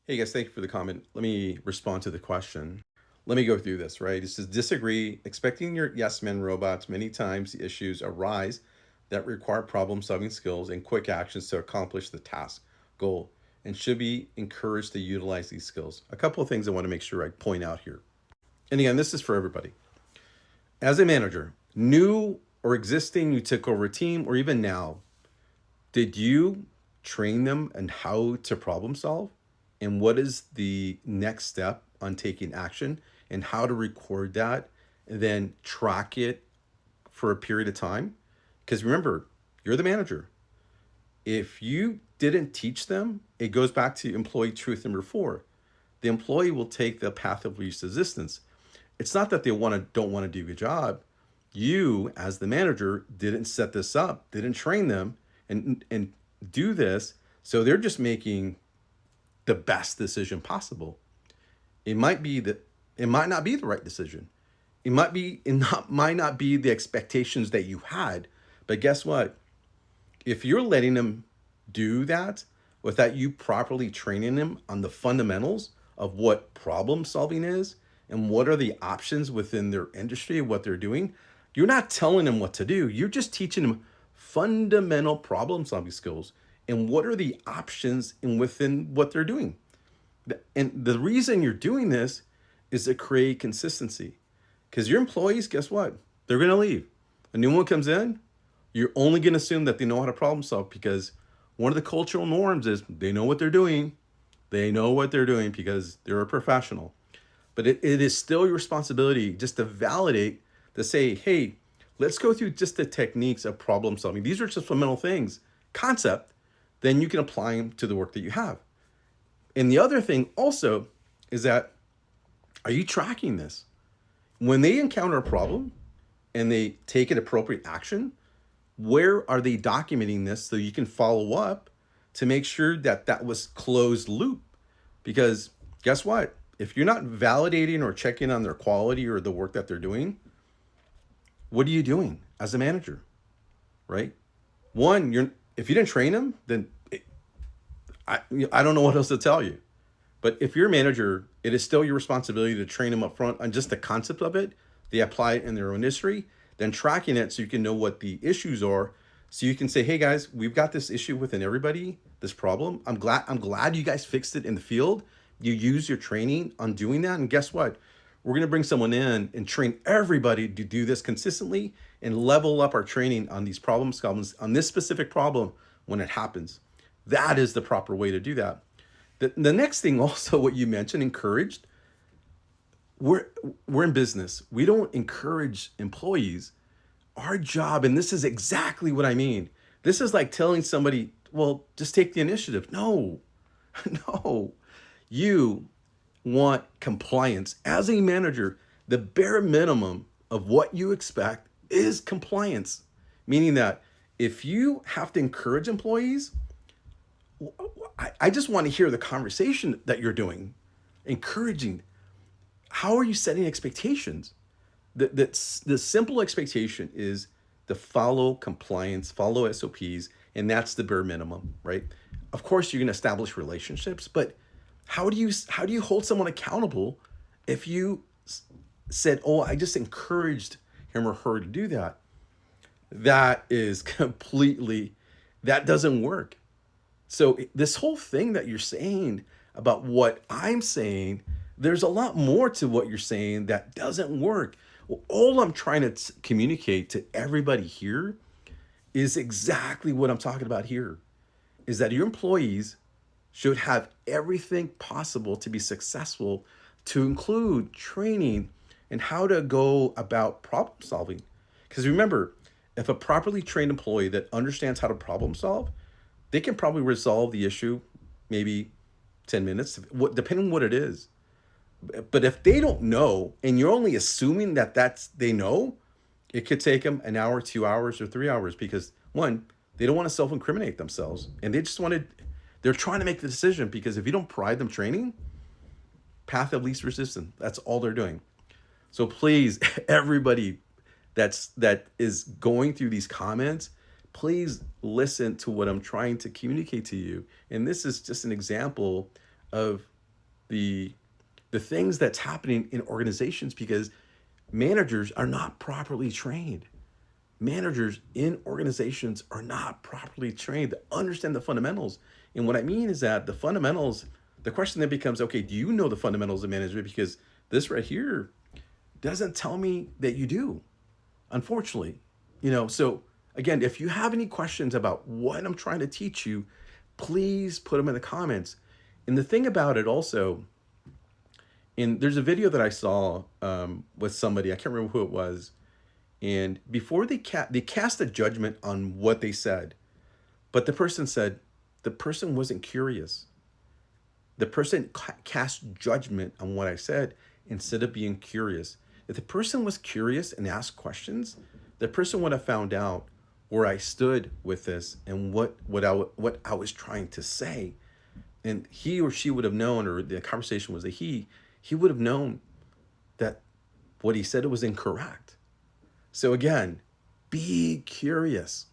Hey guys, thank you for the comment. Let me respond to the question. Let me go through this, right? It says disagree. Expecting your yes men robots, many times the issues arise that require problem solving skills and quick actions to accomplish the task, goal, and should be encouraged to utilize these skills. A couple of things I want to make sure I point out here. And again, this is for everybody. As a manager, new or existing, you took over a team, or even now, did you train them on how to problem solve? And what is the next step on taking action and how to record that and then track it for a period of time? Because remember, you're the manager. If you didn't teach them, it goes back to employee truth number 4. The employee will take the path of least resistance. It's not that they don't want to do a good job. You, as the manager, didn't set this up, didn't train them, and do this. So they're just making the best decision possible. It might be that it might not be the right decision. Might not be the expectations that you had. But guess what? If you're letting them do that without you properly training them on the fundamentals of what problem solving is and what are the options within their industry, what they're doing, you're not telling them what to do. You're just teaching them fundamental problem solving skills and what are the options in within what they're doing. And the reason you're doing this is to create consistency. Because your employees, guess what? They're going to leave. A new one comes in, you're only going to assume that they know how to problem solve because one of the cultural norms is they know what they're doing. They know what they're doing because they're a professional. But it is still your responsibility just to validate, to say, hey, let's go through just the techniques of problem solving. These are just fundamental things, concept, then you can apply them to the work that you have. And the other thing also is that, are you tracking this? When they encounter a problem and they take an appropriate action, where are they documenting this so you can follow up to make sure that that was closed loop? Because guess what? If you're not validating or checking on their quality or the work that they're doing, what are you doing as a manager, right? One, if you didn't train them, then I don't know what else to tell you. But if you're a manager, it is still your responsibility to train them up front on just the concept of it. They apply it in their own industry, then tracking it so you can know what the issues are. So you can say, hey guys, we've got this issue within everybody, this problem. I'm glad you guys fixed it in the field. You use your training on doing that. And guess what? We're going to bring someone in and train everybody to do this consistently and level up our training on these problem solvings on this specific problem when it happens. That is the proper way to do that. The next thing also, what you mentioned, encouraged, we're in business. We don't encourage employees. Our job, and this is exactly what I mean. This is like telling somebody, well, just take the initiative. No, no. You want compliance. As a manager, the bare minimum of what you expect is compliance, meaning that if you have to encourage employees, I just want to hear the conversation that you're doing, encouraging. How are you setting expectations? The simple expectation is to follow compliance, follow SOPs, and that's the bare minimum, right? Of course, you're going to establish relationships, but how do you hold someone accountable if you said, "Oh, I just encouraged him or her to do that"? That is completely that doesn't work. So this whole thing that you're saying about what I'm saying, there's a lot more to what you're saying that doesn't work. Well, all I'm trying to communicate to everybody here is exactly what I'm talking about here. Is that your employees should have everything possible to be successful, to include training and how to go about problem solving. Because remember, if a properly trained employee that understands how to problem solve, they can probably resolve the issue maybe 10 minutes, depending on what it is. But if they don't know, and you're only assuming that they know, it could take them an hour, 2 hours, or 3 hours because one, they don't want to self-incriminate themselves, and they're trying to make the decision because if you don't provide them training, path of least resistance, that's all they're doing. So please, everybody that is going through these comments, please listen to what I'm trying to communicate to you. And this is just an example of the the things that's happening in organizations because managers are not properly trained. Managers in organizations are not properly trained to understand the fundamentals. And what I mean is that the fundamentals, the question then becomes, okay, do you know the fundamentals of management? Because this right here doesn't tell me that you do, unfortunately. So again, if you have any questions about what I'm trying to teach you, please put them in the comments. And the thing about it also, and there's a video that I saw with somebody, I can't remember who it was, and before they cast a judgment on what they said, but the person said the person wasn't curious. The person cast judgment on what I said instead of being curious. If the person was curious and asked questions, the person would have found out where I stood with this and what I was trying to say, and he or she would have known, or the conversation was a he would have known that what he said was incorrect. So again, be curious.